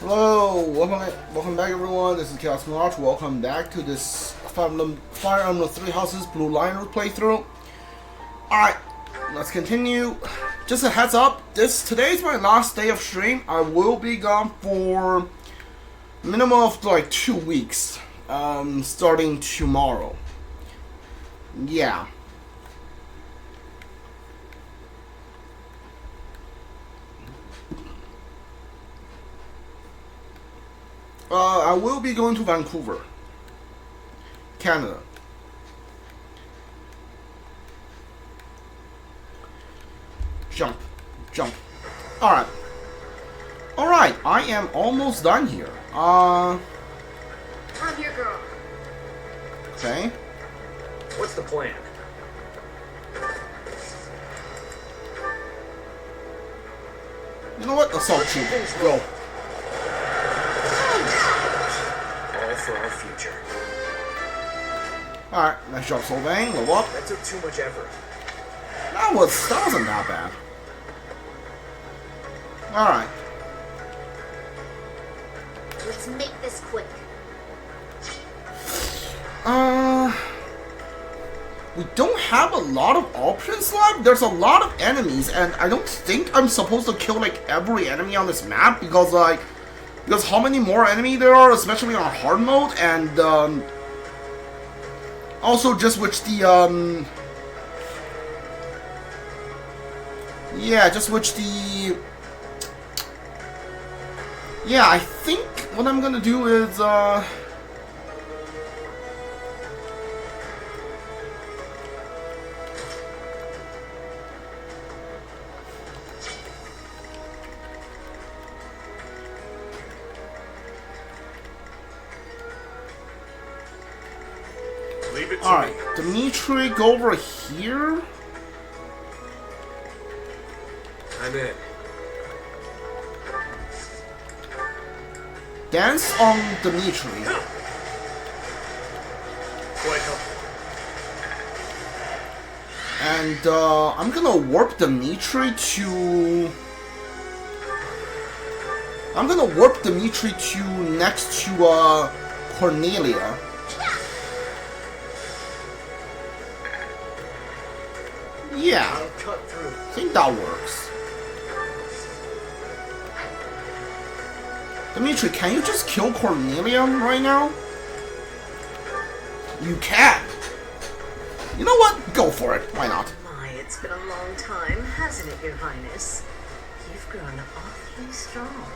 Hello, welcome back everyone, this is Chaos March. Welcome back to this Fire Emblem 3 Houses Blue Line playthrough. Alright, let's continue. Just a heads up, today's my last day of stream. I will be gone for minimum of like 2 weeks, starting tomorrow. Yeah. I will be going to Vancouver, Canada. Jump. Alright, I am almost done here. I'm your girl. Okay. What's the plan? You know what? Assault troop. Go. All for our future. Alright, nice job, Sylvain. Level up. That took too much effort. That wasn't that bad. Alright. Let's make this quick. We don't have a lot of options left. There's a lot of enemies, and I don't think I'm supposed to kill like every enemy on this map because how many more enemies there are, especially on hard mode, and also just which the I think what I'm gonna do is Leave it to alright, me. Dimitri, go over here. I'm in. Dance on Dimitri. Quite helpful. And I'm gonna warp Dimitri to next to Cornelia. Yeah, I'll cut through. I think that works. Dimitri, can you just kill Cornelia right now? You can. You know what? Go for it. Why not? My, it's been a long time, hasn't it, Your Highness? You've grown awfully strong.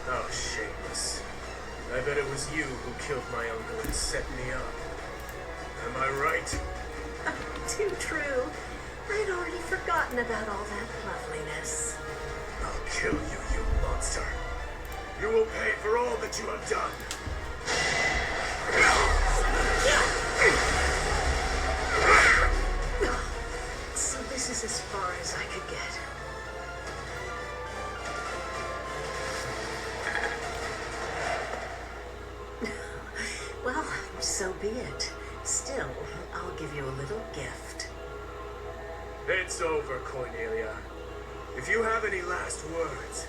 Oh, shameless. I bet it was you who killed my uncle and set me up. Am I right? Too true. I'd already forgotten about all that loveliness. I'll kill you, you monster. You will pay for all that you have done. So this is as far as I could get. Well, so be it. Still, I'll give you a little gift. It's over, Cornelia. If you have any last words,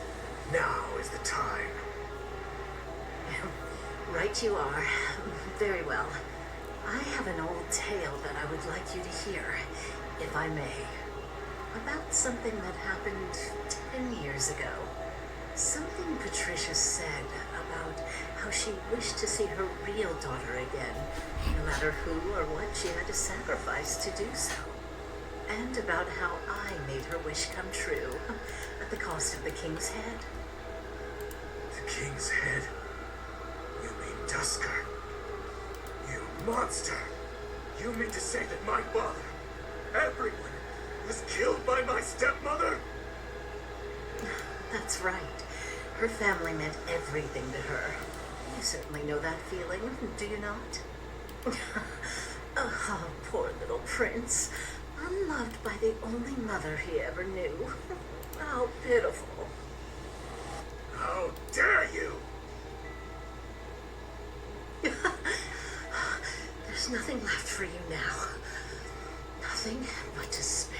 now is the time. Right you are. Very well. I have an old tale that I would like you to hear, if I may. About something that happened 10 years ago. Something Patricia said about how she wished to see her real daughter again, no matter who or what she had to sacrifice to do so. And about how I made her wish come true, at the cost of the king's head. The king's head? You mean Dusker? You monster! You mean to say that my father, everyone, was killed by my stepmother? That's right. Her family meant everything to her. You certainly know that feeling, do you not? Oh, poor little prince. Unloved by the only mother he ever knew. How pitiful. How dare you! There's nothing left for you now. Nothing but despair.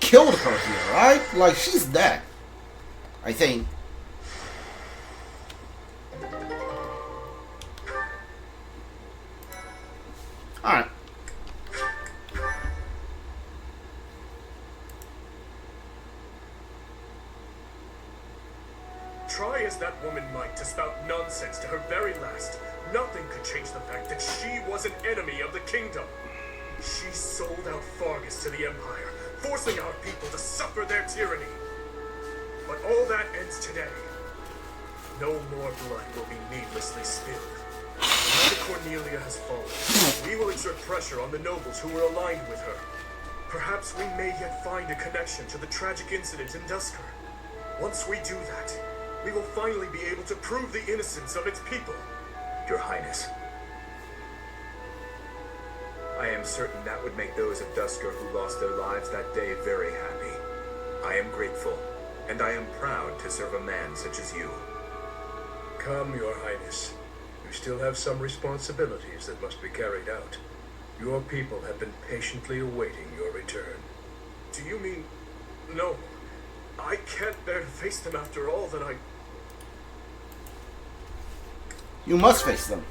killed her here, right? Like, she's dead. I think. Alright. Try as that woman might to spout nonsense to her very last, nothing could change the fact that she was an enemy of the kingdom. She sold out Fargus to the Empire, forcing our people to suffer their tyranny. But all that ends today. No more blood will be needlessly spilled. Now that Cornelia has fallen, we will exert pressure on the nobles who were aligned with her. Perhaps we may yet find a connection to the tragic incident in Dusker. Once we do that, we will finally be able to prove the innocence of its people. Your Highness, I am certain that would make those of Dusker who lost their lives that day very happy. I am grateful, and I am proud to serve a man such as you. Come, Your Highness. You still have some responsibilities that must be carried out. Your people have been patiently awaiting your return. Do you mean... No. I can't bear to face them after all that I... You must face them.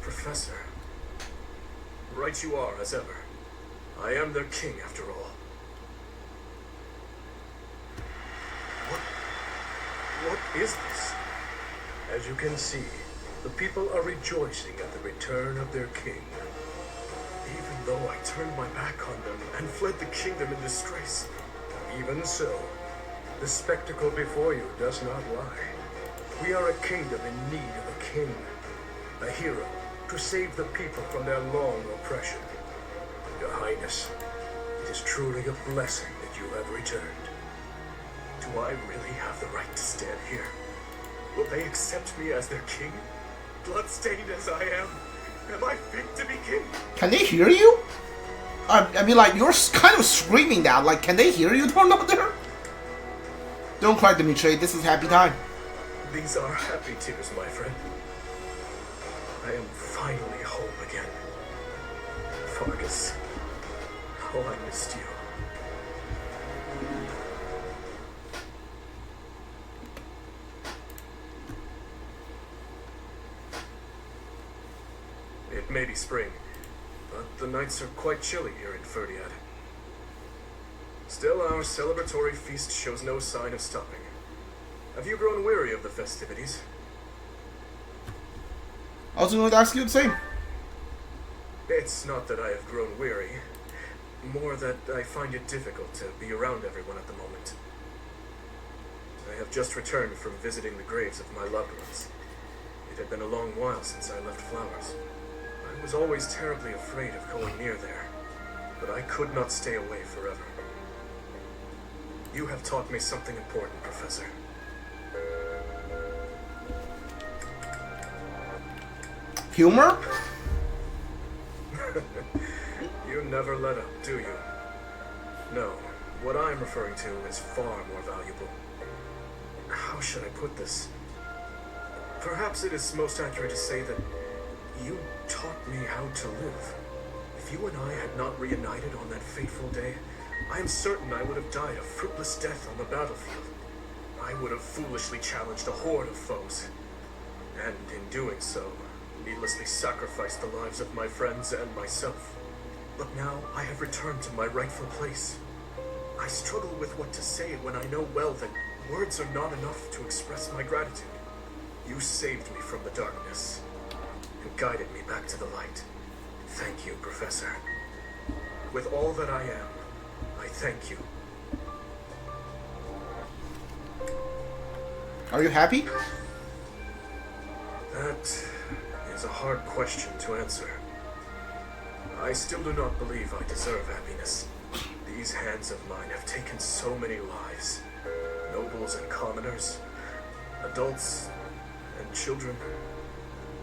Professor. Right you are, as ever. I am their king, after all. What is this? As you can see, the people are rejoicing at the return of their king. Even though I turned my back on them and fled the kingdom in disgrace, even so, the spectacle before you does not lie. We are a kingdom in need of a king, a hero, to save the people from their long oppression. Your Highness, it is truly a blessing that you have returned. Do I really have the right to stand here? Will they accept me as their king? Bloodstained as I am I fit to be king? Can they hear you? I mean, like, you're kind of screaming that. Like, can they hear you down there? Don't cry, Dimitri. This is happy time. These are happy tears, my friend. I am finally home again. Fargus, how I missed you. It may be spring, but the nights are quite chilly here in Fódlan. Still, our celebratory feast shows no sign of stopping. Have you grown weary of the festivities? I was going to ask you the same. It's not that I have grown weary, more that I find it difficult to be around everyone at the moment. I have just returned from visiting the graves of my loved ones. It had been a long while since I left Flowers. I was always terribly afraid of going near there, but I could not stay away forever. You have taught me something important, Professor. Humor? You never let up, do you? No, what I'm referring to is far more valuable. How should I put this? Perhaps it is most accurate to say that you taught me how to live. If you and I had not reunited on that fateful day, I am certain I would have died a fruitless death on the battlefield. I would have foolishly challenged a horde of foes, and in doing so, needlessly sacrificed the lives of my friends and myself. But now I have returned to my rightful place. I struggle with what to say when I know well that words are not enough to express my gratitude. You saved me from the darkness and guided me back to the light. Thank you, Professor. With all that I am, I thank you. Are you happy? That is a hard question to answer. I still do not believe I deserve happiness. These hands of mine have taken so many lives. Nobles and commoners, adults and children.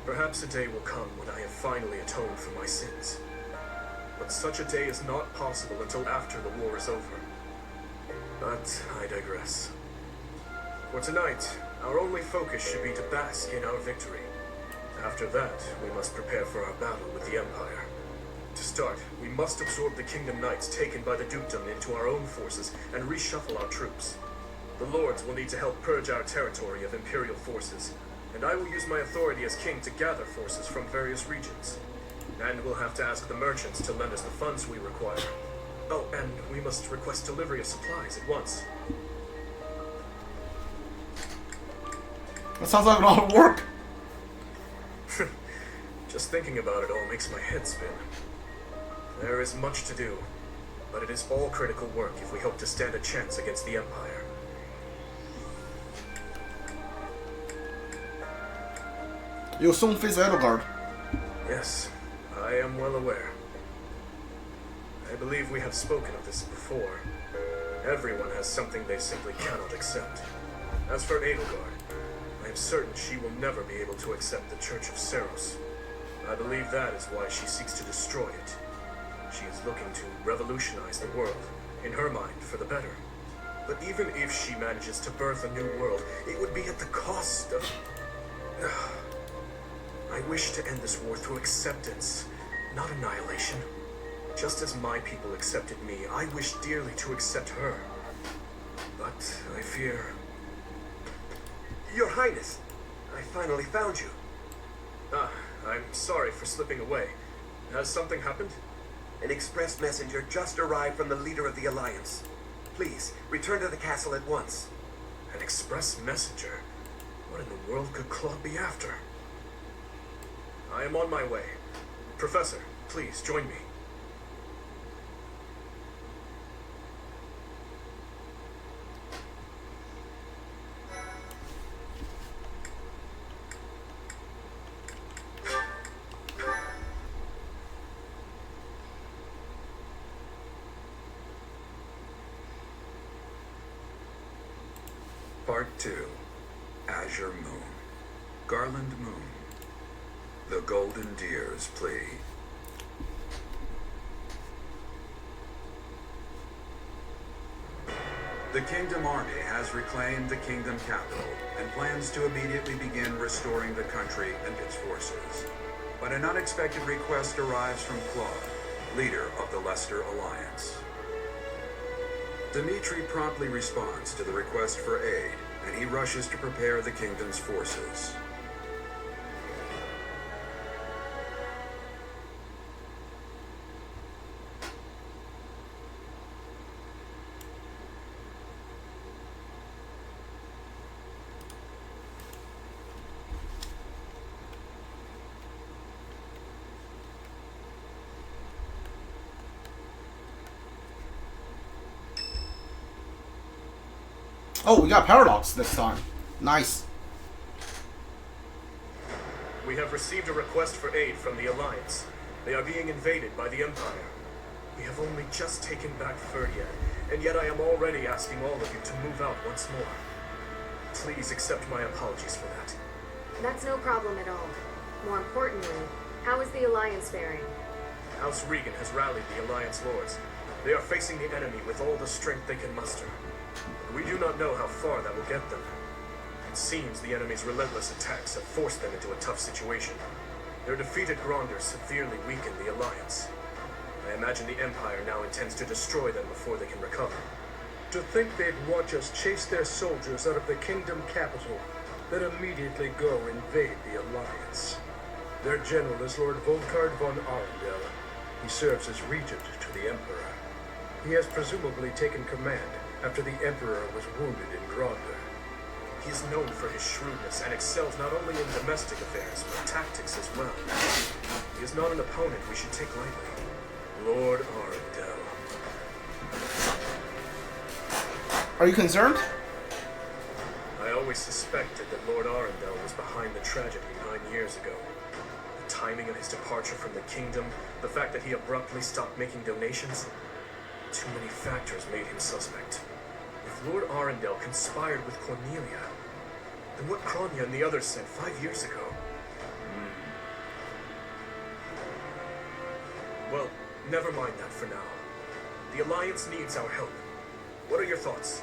Perhaps a day will come when I have finally atoned for my sins. But such a day is not possible until after the war is over. But I digress. For tonight, our only focus should be to bask in our victory. After that, we must prepare for our battle with the Empire. To start start, we must absorb the Kingdom Knights taken by the dukedom into our own forces and reshuffle our troops. The lords will need to help purge our territory of Imperial forces, and I will use my authority as king to gather forces from various regions. And we'll have to ask the merchants to lend us the funds we require. Oh, and we must request delivery of supplies at once. That sounds like a lot of work. Just thinking about it all makes my head spin. There is much to do, but it is all critical work if we hope to stand a chance against the Empire. You'll soon face Edelgard. Yes, I am well aware. I believe we have spoken of this before. Everyone has something they simply cannot accept. As for Edelgard, I am certain she will never be able to accept the Church of Seros. I believe that is why she seeks to destroy it. She is looking to revolutionize the world, in her mind, for the better. But even if she manages to birth a new world, it would be at the cost of... I wish to end this war through acceptance, not annihilation. Just as my people accepted me, I wish dearly to accept her. But I fear... Your Highness, I finally found you. I'm sorry for slipping away. Has something happened? An express messenger just arrived from the leader of the Alliance. Please, return to the castle at once. An express messenger? What in the world could Claude be after? I am on my way. Professor, please join me. Part 2. Azure Moon. Garland Moon. The Golden Deer's Plea. The Kingdom Army has reclaimed the Kingdom capital and plans to immediately begin restoring the country and its forces. But an unexpected request arrives from Claude, leader of the Leicester Alliance. Dimitri promptly responds to the request for aid, and he rushes to prepare the Kingdom's forces. Oh, we got Paradox this time. Nice. We have received a request for aid from the Alliance. They are being invaded by the Empire. We have only just taken back Fódlan, and yet I am already asking all of you to move out once more. Please accept my apologies for that. That's no problem at all. More importantly, how is the Alliance faring? House Regan has rallied the Alliance lords. They are facing the enemy with all the strength they can muster. We do not know how far that will get them. It seems the enemy's relentless attacks have forced them into a tough situation. Their defeat at Gronder severely weakened the Alliance. I imagine the Empire now intends to destroy them before they can recover. To think they'd watch us chase their soldiers out of the Kingdom capital, then immediately go invade the Alliance. Their general is Lord Volkard von Arundel. He serves as regent to the Emperor. He has presumably taken command after the Emperor was wounded in Gronder. He is known for his shrewdness and excels not only in domestic affairs, but tactics as well. He is not an opponent we should take lightly. Lord Arundel. Are you concerned? I always suspected that Lord Arundel was behind the tragedy 9 years ago. The timing of his departure from the kingdom, the fact that he abruptly stopped making donations, too many factors made him suspect. If Lord Arundel conspired with Cornelia, then what Kronya and the others said 5 years ago? Well, never mind that for now. The Alliance needs our help. What are your thoughts?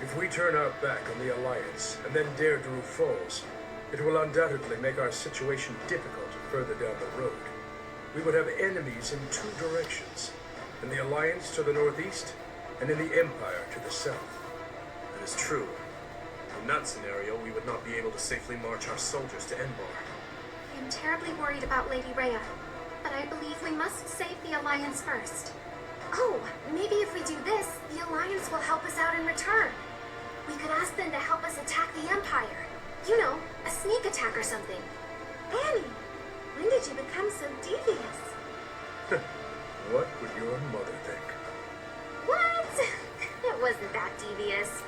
If we turn our back on the Alliance and then Deirdre falls, it will undoubtedly make our situation difficult further down the road. we would have enemies in two directions. In the Alliance to the northeast, and in the Empire to the south. That is true. In that scenario, we would not be able to safely march our soldiers to Enbar. I'm terribly worried about Lady Rhea, but I believe we must save the Alliance first. Oh, maybe if we do this, the Alliance will help us out in return. We could ask them to help us attack the Empire. You know, a sneak attack or something. Annie, when did you become so devious? What would your mother think? What? It wasn't that devious.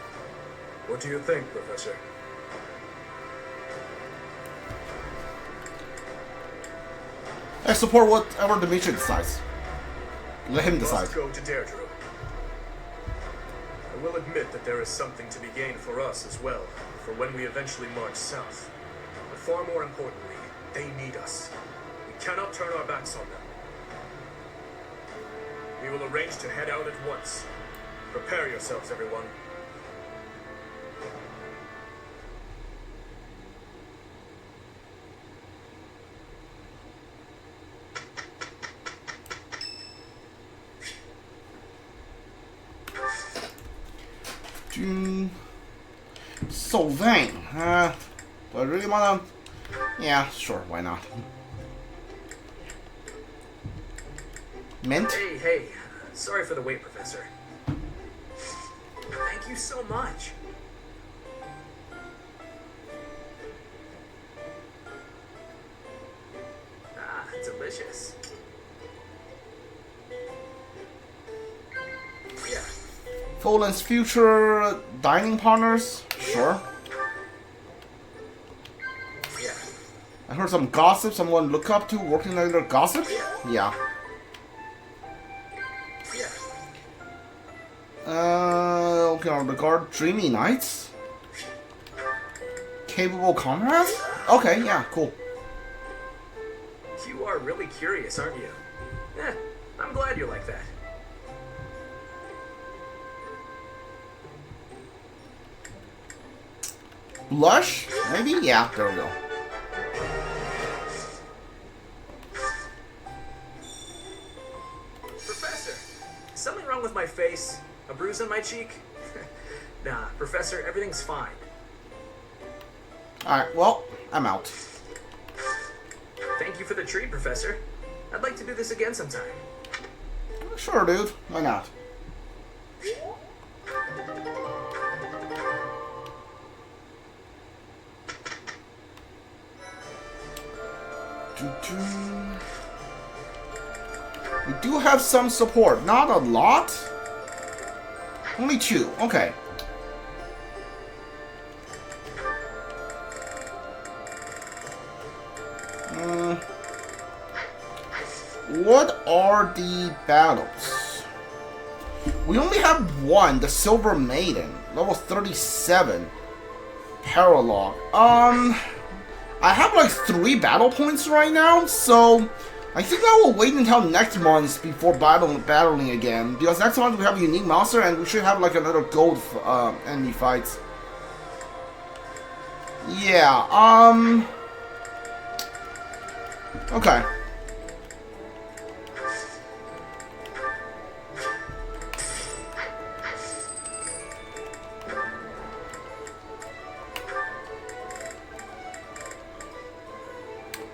What do you think, Professor? I support whatever Dimitri decides. Let him decide. Let's go to Deirdre. I will admit that there is something to be gained for us as well, for when we eventually march south. But far more importantly, they need us. We cannot turn our backs on them. We will arrange to head out at once. Prepare yourselves, everyone. So vain. Do I really wanna? Yeah, sure, why not? Mint? Hey, sorry for the wait, Professor. Thank you so much. Ah, delicious. Yeah. Fódlan's future dining partners? Sure. Yeah. I heard some gossip someone look up to working under gossip? Yeah. Okay, on the guard Dreamy Knights? Capable comrades? Okay, yeah, cool. You are really curious, aren't you? I'm glad you're like that. Blush? Maybe? Yeah, there we go. Professor, something wrong with my face? A bruise on my cheek? Nah, Professor, everything's fine. Alright, well, I'm out. Thank you for the treat, Professor. I'd like to do this again sometime. Sure, dude. Why not? We do have some support. Not a lot. Only 2. Okay. What are the battles? We only have one, the Silver Maiden, level 37. Paralogue. I have like 3 battle points right now, so I think I will wait until next month before battling again, because next month we have a unique monster and we should have like another gold enemy fights. Yeah, okay.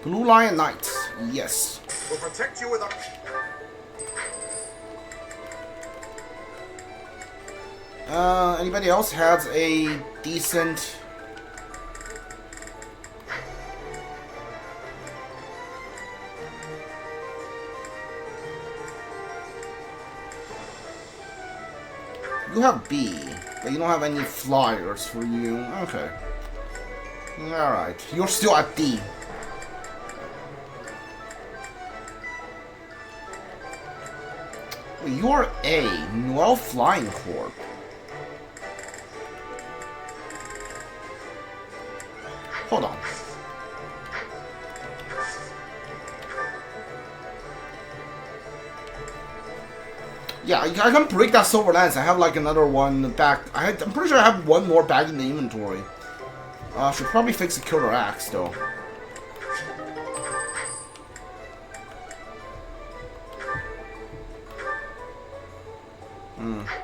Blue Lion Knights, yes. We'll protect you with our... Anybody else has a decent... You have B, but you don't have any flyers for you. Okay. Alright, you're still at D. You're A, Noel Flying Corps. Hold on. Yeah, I can break that silver lance. I have like another one back. I'm pretty sure I have one more back in the inventory. Should probably fix the killer axe though. Mm.